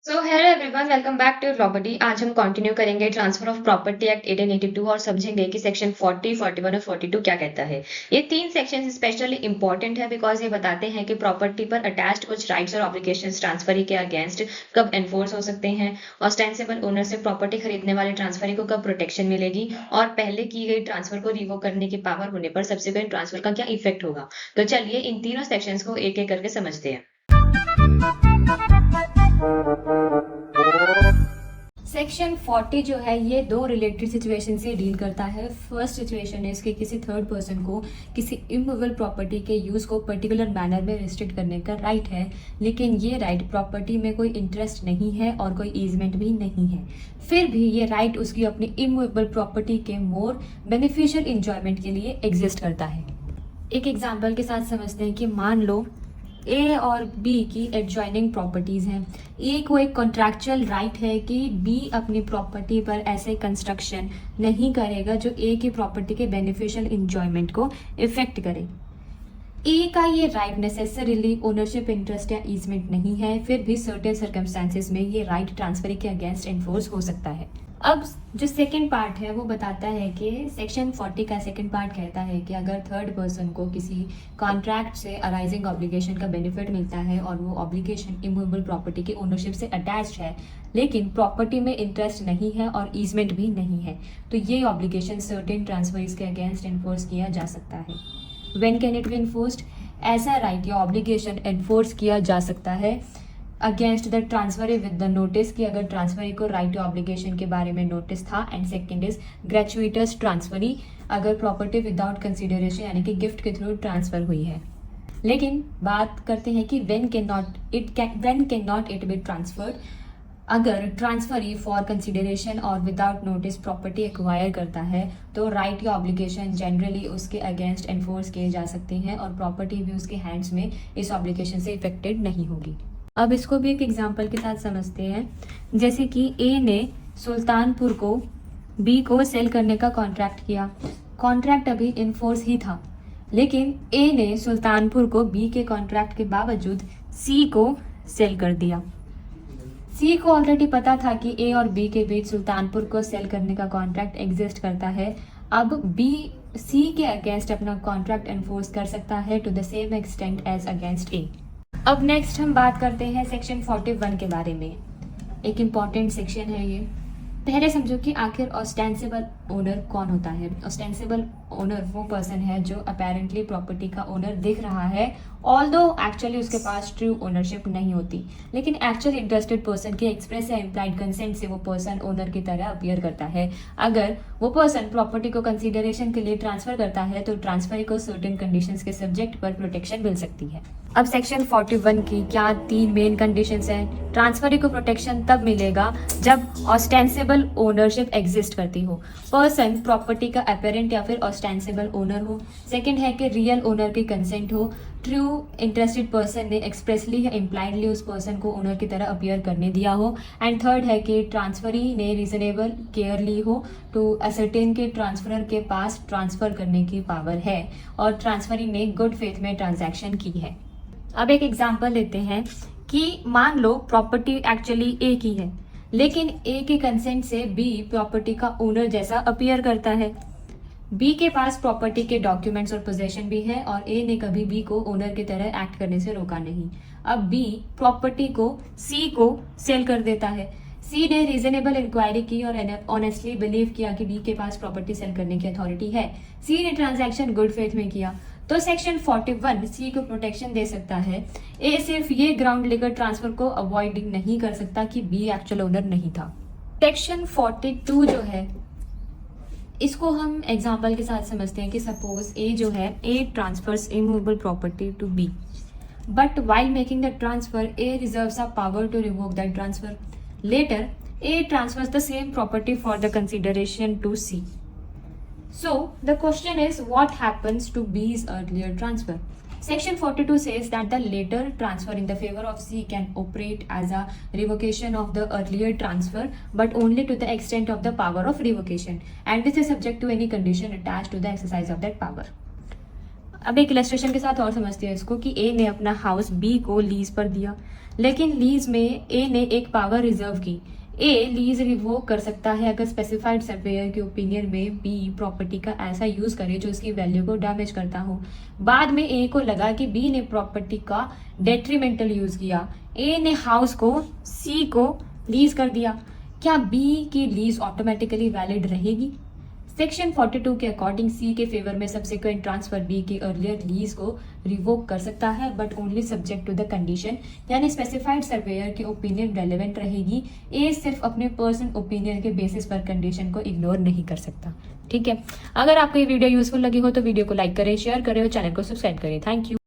So hello everyone, welcome back to property. आज हम continue करेंगे ट्रांसफर ऑफ प्रॉपर्टी एक्ट 1882 और समझेंगे कि सेक्शन 40, 41 और 42 क्या कहता है। ये तीन सेक्शन स्पेशली इंपॉर्टेंट है बिकॉज ये बताते हैं कि प्रॉपर्टी पर अटैच्ड कुछ राइट्स और ऑब्लिगेशंस ट्रांसफरी के अगेंस्ट कब एनफोर्स हो सकते हैं, ऑस्टेंसिबल ओनर से प्रॉपर्टी खरीदने वाले ट्रांसफरी को कब प्रोटेक्शन मिलेगी और पहले की गई ट्रांसफर को रिवोक करने की पावर होने पर सब्सिक्वेंट ट्रांसफर का क्या इफेक्ट होगा। तो चलिए इन तीनों सेक्शंस को एक एक करके समझते हैं। सेक्शन 40 जो है ये दो रिलेटेड सिचुएशन से डील करता है। फर्स्ट सिचुएशन है इसके किसी थर्ड पर्सन को किसी इमूवेबल प्रॉपर्टी के यूज को पर्टिकुलर मैनर में रिस्ट्रिक्ट करने का राइट है, लेकिन ये राइट प्रॉपर्टी में कोई इंटरेस्ट नहीं है और कोई ईजमेंट भी नहीं है। फिर भी ये राइट उसकी अपनी इमूवेबल प्रॉपर्टी के मोर बेनिफिशियल इंजॉयमेंट के लिए एग्जिस्ट करता है। एक एग्जाम्पल के साथ समझते हैं कि मान लो ए और बी की एडजॉइनिंग प्रॉपर्टीज हैं। ए को एक कॉन्ट्रैक्चुअल राइट है कि बी अपनी प्रॉपर्टी पर ऐसे कंस्ट्रक्शन नहीं करेगा जो ए की प्रॉपर्टी के बेनिफिशियल इंजॉयमेंट को इफेक्ट करे। ए का ये राइट नेसेसरीली ओनरशिप इंटरेस्ट या ईजमेंट नहीं है, फिर भी सर्टेन सर्कमस्टांसेस में ये राइट ट्रांसफर के अगेंस्ट एनफोर्स हो सकता है। अब जो सेकंड पार्ट है वो बताता है कि सेक्शन 40 का सेकंड पार्ट कहता है कि अगर थर्ड पर्सन को किसी कॉन्ट्रैक्ट से अराइजिंग ऑब्लिगेशन का बेनिफिट मिलता है और वो ऑब्लिगेशन इमूवेबल प्रॉपर्टी की ओनरशिप से अटैच्ड है, लेकिन प्रॉपर्टी में इंटरेस्ट नहीं है और ईजमेंट भी नहीं है, तो ये ऑब्लिगेशन सर्टेन ट्रांसफर्स के अगेंस्ट एनफोर्स किया जा सकता है। When can it be enforced? ऐसा राइट या ऑब्लिगेशन एनफोर्स किया जा सकता है against the transferee with the notice कि अगर ट्रांसफरी को राइट या ऑब्लिगेशन के बारे में नोटिस था, एंड सेकंड इज ग्रेचुइटस ट्रांसफरी अगर प्रॉपर्टी विदाउट कंसिडरेशन यानी कि गिफ्ट के थ्रू ट्रांसफर हुई है। लेकिन बात करते हैं कि when can not it be transferred? अगर ट्रांसफरी फॉर कंसिडरेशन और विदाउट नोटिस प्रॉपर्टी एक्वायर करता है तो राइट या ऑब्लिगेशन जनरली उसके अगेंस्ट एनफोर्स किए जा सकते हैं और प्रॉपर्टी भी उसके हैंड्स में इस ऑब्लिगेशन से इफेक्टेड नहीं होगी। अब इसको भी एक एग्जांपल के साथ समझते हैं। जैसे कि ए ने सुल्तानपुर को बी को सेल करने का कॉन्ट्रैक्ट किया। कॉन्ट्रैक्ट अभी इनफोर्स ही था, लेकिन ए ने सुल्तानपुर को बी के कॉन्ट्रैक्ट के बावजूद सी को सेल कर दिया। सी को ऑलरेडी पता था कि ए और बी के बीच सुल्तानपुर को सेल करने का कॉन्ट्रैक्ट एग्जिस्ट करता है। अब बी सी के अगेंस्ट अपना कॉन्ट्रैक्ट एनफोर्स कर सकता है to the same extent as against A. अब नेक्स्ट हम बात करते हैं सेक्शन 41 के बारे में। एक इम्पॉर्टेंट सेक्शन है ये। पहले समझो कि आखिर ऑस्टेंसिबल ओनर कौन होता है। ऑस्टेंसिबल ओनर वो पर्सन है जो अपेरेंटली प्रॉपर्टी का ओनर दिख रहा है, ऑल्दो एक्चुअली उसके पास ट्रू ओनरशिप नहीं होती, लेकिन एक्चुअल इंटरेस्टेड पर्सन के एक्सप्रेस या इम्प्लाइड कंसेंट से वो पर्सन ओनर की तरह अपीयर करता है। अगर वो पर्सन प्रॉपर्टी को कंसिडरेशन के लिए ट्रांसफर करता है तो ट्रांसफर को सर्टेन कंडीशंस के सब्जेक्ट पर प्रोटेक्शन मिल सकती है। अब सेक्शन 41 की क्या तीन मेन कंडीशंस हैं। ट्रांसफरी को प्रोटेक्शन तब मिलेगा जब ऑस्टेंसिबल ओनरशिप एग्जिस्ट करती हो, पर्सन प्रॉपर्टी का अपेरेंट या फिर ऑस्टेंसिबल ओनर हो। सेकंड है कि रियल ओनर की कंसेंट हो, ट्रू इंटरेस्टेड पर्सन ने एक्सप्रेसली या इम्प्लाइडली उस पर्सन को ओनर की तरह अपीयर करने दिया हो। एंड थर्ड है कि ट्रांसफरी ने रीजनेबल केयर ली हो टू असर्टेन के ट्रांसफरर के पास ट्रांसफर करने की पावर है और ट्रांसफरी ने गुड फेथ में ट्रांजैक्शन की है। अब एक एग्जांपल लेते हैं कि मान लो प्रॉपर्टी एक्चुअली ए की है, लेकिन ए के कंसेंट से बी प्रॉपर्टी का ओनर जैसा अपीयर करता है। बी के पास प्रॉपर्टी के डॉक्यूमेंट्स और पोजेशन भी है और ए ने कभी बी को ओनर की तरह एक्ट करने से रोका नहीं। अब बी प्रॉपर्टी को सी को सेल कर देता है। सी ने रीजनेबल इंक्वायरी की और ऑनेस्टली बिलीव किया कि बी के पास प्रॉपर्टी सेल करने की अथॉरिटी है। सी ने ट्रांजैक्शन गुड फेथ में किया, तो सेक्शन 41 सी को प्रोटेक्शन दे सकता है। ए सिर्फ ये ग्राउंड लेकर ट्रांसफर को अवॉइड नहीं कर सकता कि बी एक्चुअल ओनर नहीं था। सेक्शन 42 जो है इसको हम एग्जांपल के साथ समझते हैं कि सपोज ए जो है A transfers immovable property to B, but while making the transfer A reserves a power to revoke that transfer. Later A transfers the same property for the consideration to C. So the question is, what happens to B's earlier transfer? Section 42 says that the later transfer in the favor of C can operate as a revocation of the earlier transfer, but only to the extent of the power of revocation, and this is subject to any condition attached to the exercise of that power. अब एक illustration के साथ और समझते हैं इसको कि ए ने अपना हाउस बी को लीज पर दिया, लेकिन लीज में ए ने एक पावर रिजर्व की। ए लीज रिवोक कर सकता है अगर स्पेसिफाइड सर्वेयर के ओपिनियन में बी प्रॉपर्टी का ऐसा यूज करे जो इसकी वैल्यू को डैमेज करता हो। बाद में ए को लगा कि बी ने प्रॉपर्टी का डेट्रीमेंटल यूज किया। ए ने हाउस को सी को लीज कर दिया। क्या बी की लीज ऑटोमेटिकली वैलिड रहेगी? सेक्शन 42 के अकॉर्डिंग सी के फेवर में सब्सिक्वेंट ट्रांसफर बी की अर्लियर लीज को रिवोक कर सकता है, but only subject to the condition, यानी स्पेसिफाइड सर्वेयर की ओपिनियन रेलेवेंट रहेगी। ए सिर्फ अपने पर्सनल ओपिनियन के बेसिस पर कंडीशन को इग्नोर नहीं कर सकता। ठीक है, अगर आपको ये वीडियो यूजफुल लगी हो तो वीडियो को लाइक करें, शेयर करें और चैनल को सब्सक्राइब करें। Thank you.